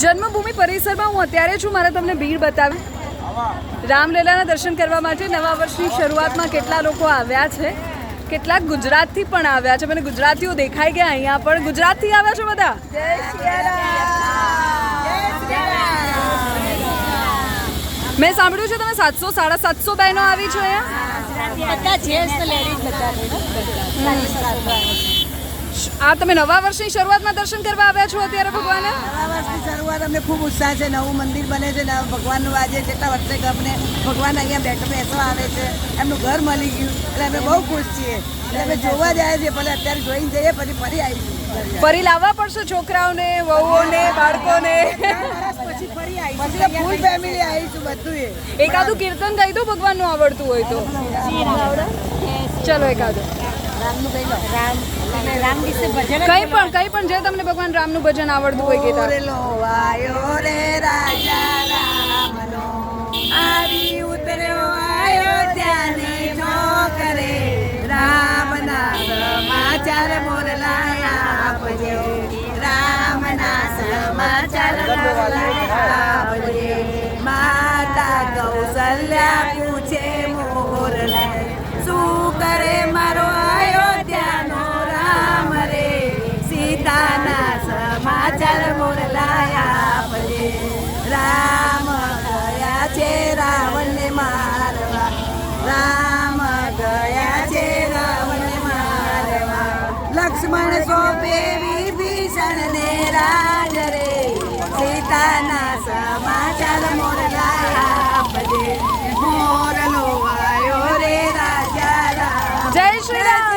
જન્મભૂમિ પરિસરમાં હું અત્યારે છું. મારે તમને ભીડ બતાવી. રામલીલાના દર્શન કરવા માટે નવા વર્ષની શરૂઆતમાં કેટલા લોકો આવ્યા છે. કેટલાક ગુજરાતથી પણ આવ્યા છે. મને ગુજરાતીઓ દેખાઈ ગયા અહીંયા પણ. ગુજરાતથી આવ્યા છો બધા? મેં સાંભળ્યું છે તમે 700-750 બહેનો આવી છો અહીંયા. આ તમે નવા વર્ષની શરૂઆતમાં દર્શન કરવા આવ્યા છો અત્યારે ભગવાન? નવા વર્ષની શરૂઆત અમને ખૂબ ઉત્સાહ છે. નવું મંદિર બને છે ને ભગવાનનું આજે જેટલા વર્ષે અમને ભગવાન અહીંયા બેસવા આવે છે. એમનું ઘર મળી ગયું એટલે અમે બહુ ખુશ છીએ. એટલે અમે જોવા જાય છે. ભલે અત્યારે જોઈને જઈએ પછી ફરી આવીશું. ફરી લાવવા પડશે છોકરાઓને, વહુઓને, બાળકોને. પછી ફરી આવીશું. ફૂલ ફેમિલી આવીશું બધું. એકાદું કીર્તન ગાઈ દો ભગવાનનું આવડતું હોય તો. ચલો એકાદું કઈ પણ જે તમને ભગવાન રામનું ભજન આવડતું હોય ગીતા. લો આયો રે રાજા રામનો આવી ઉતર્યો અયોધ્યાને જો કરે રામના સમાચાર મોરલાયા આપજે. રામના સમાચાર મોરલાયા આપજે. માતા કૌશલ્યા પૂછે મોરલા શું કરે મારો અયોધ્યાનો રામ રે. સીતાના સમાચાર મોરલાયા આપજે. રામ ગયા છે રાવણને મારવા. રામ ગયા છે રાવણને મારવા. લક્ષ્મણ સોંપે વિભીષણને રાજ રે. સીતાના સમાચાર મોરલાયા આપજે. મોરલો આવ્યો રે રાજા રામ. જય શ્રી રામ.